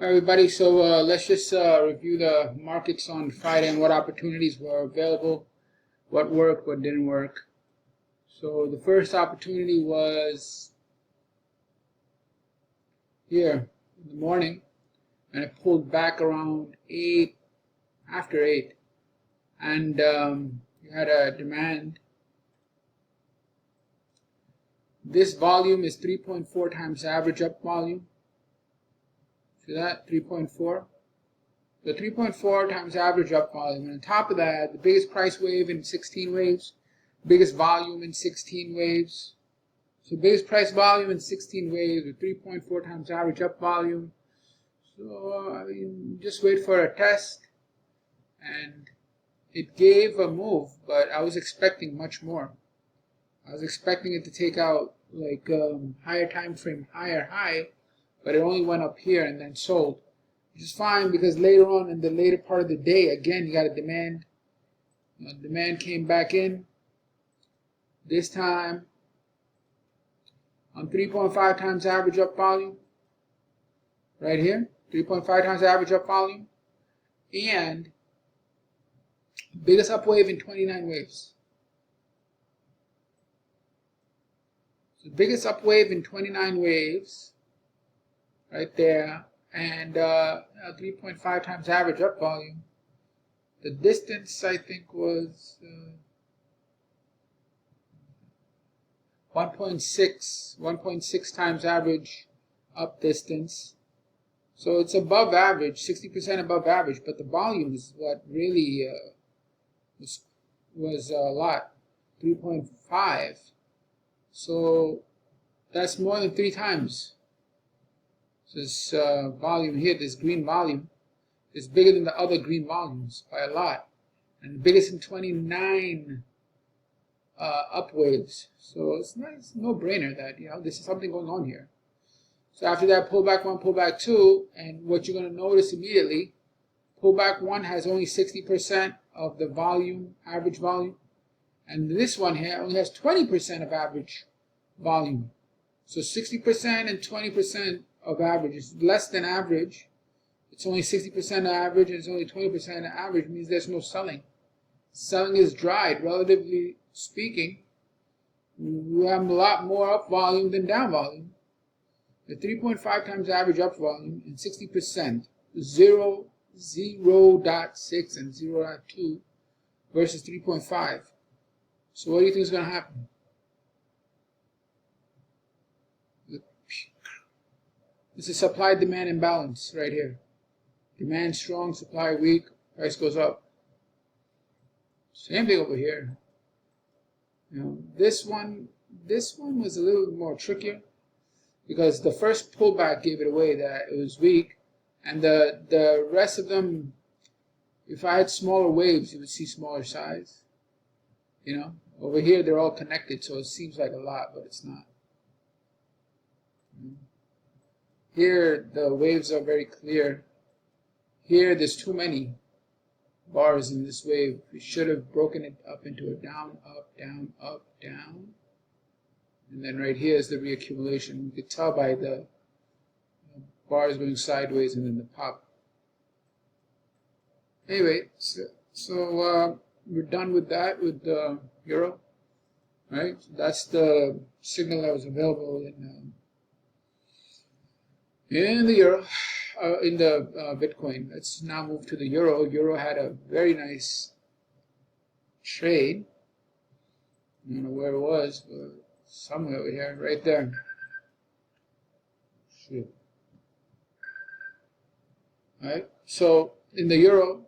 Hi everybody, so let's just review the markets on Friday and what opportunities were available, what worked, what didn't work. So the first opportunity was here in the morning, and it pulled back around 8, after 8, and you had a demand. This volume is 3.4 times average up volume. See that? 3.4. The 3.4 times average up volume. And on top of that, the biggest price wave in 16 waves, biggest volume in 16 waves. So biggest price volume in 16 waves with 3.4 times average up volume. So, I mean, just wait for a test. And it gave a move, but I was expecting much more. I was expecting it to take out like higher time frame, higher high, but it only went up here and then sold. Which is fine because later on in the later part of the day, again, you got a demand. Demand came back in. This time on 3.5 times average up volume. Right here, 3.5 times average up volume. And biggest up wave in 29 waves. So biggest up wave in 29 waves. Right there. And 3.5 times average up volume. The distance, I think, was 1.6 times average up distance. So it's above average, 60% above average, but the volume is what really was a lot, 3.5. So that's more than 3 times. This volume here, this green volume, is bigger than the other green volumes by a lot, and the biggest in 29 up waves. So it's nice, no brainer that this is something going on here. So after that, pullback 1, pullback 2, and what you're going to notice immediately, pullback 1 has only 60% of the volume, average volume, and this one here only has 20% of average volume. So 60% and 20% of average is less than average. It's only 60% average and it's only 20% average, means there's no selling. Selling is dried, relatively speaking. We have a lot more up volume than down volume. The 3.5 times average up volume and 60%, 0.6 and 0.2 versus 3.5. So what do you think is going to happen? This is supply-demand imbalance right here. Demand strong, supply weak, price goes up. Same thing over here. This one was a little more trickier because the first pullback gave it away that it was weak, and the rest of them, if I had smaller waves, you would see smaller size. Over here they're all connected, so it seems like a lot, but it's not. Here the waves are very clear. Here there's too many bars in this wave. We should have broken it up into a down, up, down, up, down. And then right here is the reaccumulation. You could tell by the bars going sideways and then the pop. Anyway, so we're done with that, with the euro. Right? So that's the signal that was available in the euro. In the Bitcoin. Let's now move to the euro. Euro had a very nice trade. I don't know where it was, but somewhere over here, right there. Shit. Alright, so in the euro,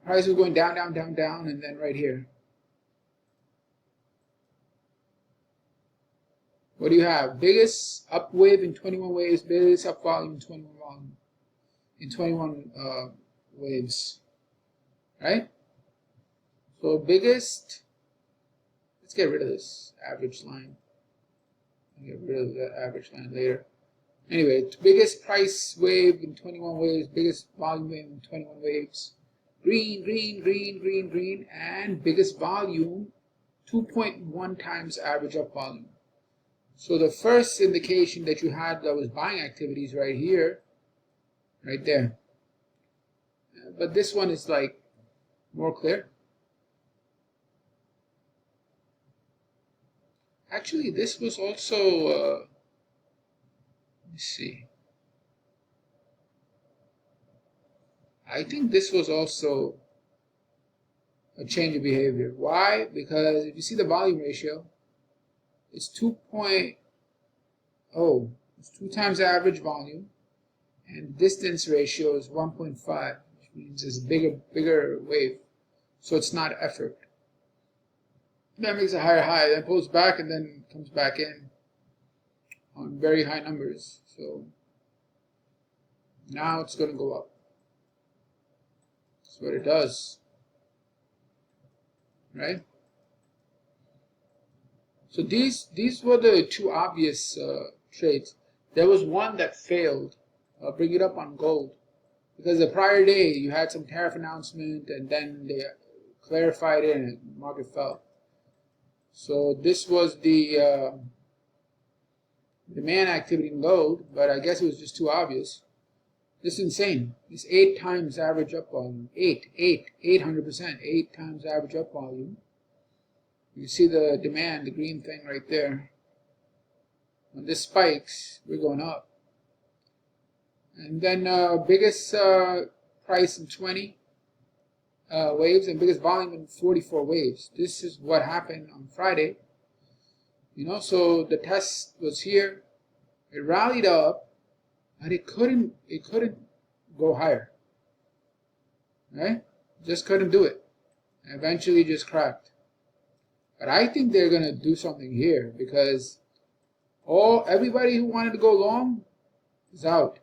price was going down, down, down, down, and then right here. What do you have? Biggest up wave in 21 waves, biggest up volume in 21 volume. In 21 waves. Right? So biggest, let's get rid of this average line. I'll get rid of that average line later. Anyway, biggest price wave in 21 waves, biggest volume wave in 21 waves. Green, green, green, green, green, and biggest volume 2.1 times average up volume. So the first indication that you had that was buying activities right here, right there. But this one is like more clear. Actually, this was also, let's see. I think this was also a change of behavior. Why? Because if you see the volume ratio, it's 2.0. It's 2 times average volume, and distance ratio is 1.5, which means it's a bigger wave. So it's not effort. That makes a higher high, then pulls back and then comes back in on very high numbers. So now it's going to go up. That's what it does, right? So these were the two obvious trades. There was one that failed. I'll bring it up on gold, because the prior day you had some tariff announcement and then they clarified it and the market fell. So this was the demand activity in gold, but I guess it was just too obvious. This is insane. It's 8 times average up volume. 800%. 8 times average up volume. You see the demand, the green thing right there. When this spikes, we're going up. And then biggest price in 20 waves and biggest volume in 44 waves. This is what happened on Friday. You know, so the test was here. It rallied up, but it couldn't go higher. Right? Just couldn't do it. And eventually just cracked. But I think they're gonna do something here, because everybody who wanted to go long is out.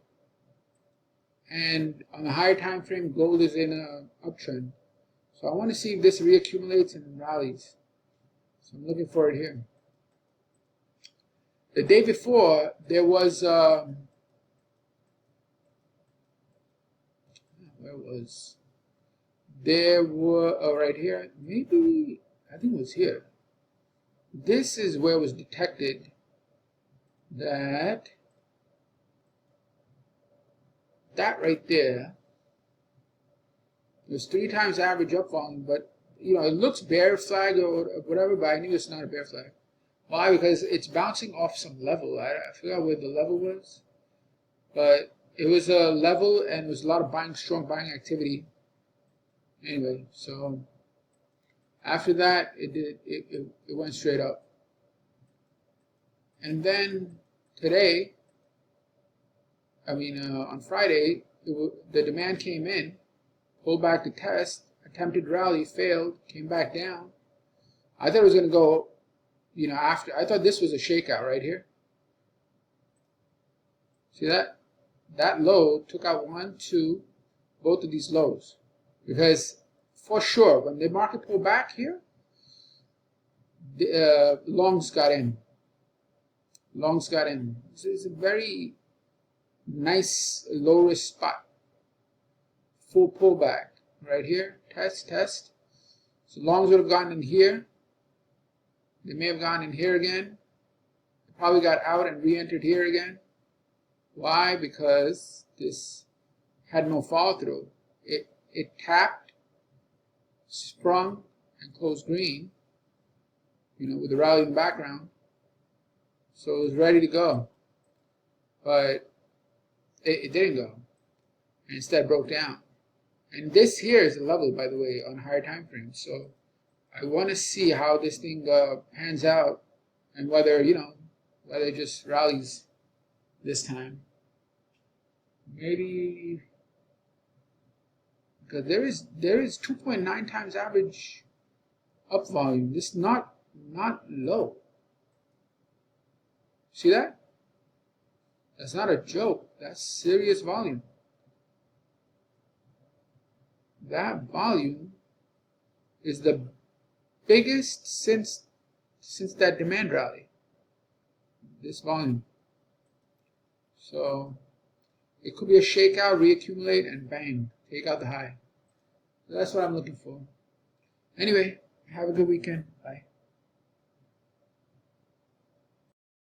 And on the higher time frame, gold is in an uptrend. So I want to see if this reaccumulates and rallies. So I'm looking for it here. The day before, there was there were right here, maybe I think it was here. This is where it was detected that right there was 3 times average up volume, but you know, it looks bear flag or whatever, but I knew it's not a bear flag. Why? Because it's bouncing off some level. I forgot where the level was, but it was a level and it was a lot of strong buying activity. Anyway, so after that, it went straight up. And then today, on Friday, the demand came in, pulled back to test, attempted rally, failed, came back down. I thought it was going to go, after. I thought this was a shakeout right here. See that? That low took out 1, 2, both of these lows. Because for sure, when the market pulled back here, the longs got in. Longs got in. It's a very nice low risk spot. Full pullback right here. Test. So longs would have gone in here. They may have gone in here again. They probably got out and re-entered here again. Why? Because this had no follow through. It tapped, sprung, and closed green. With the rally in the background. So it was ready to go. But it didn't go. And instead broke down. And this here is a level, by the way, on higher time frames. So I want to see how this thing pans out, and whether whether it just rallies this time. Maybe because there is 2.9 times average up volume. This is not low. See that? That's not a joke. That's serious volume. That volume is the biggest since that demand rally. This volume. So it could be a shakeout, reaccumulate, and bang, take out the high. So that's what I'm looking for. Anyway, have a good weekend. Bye.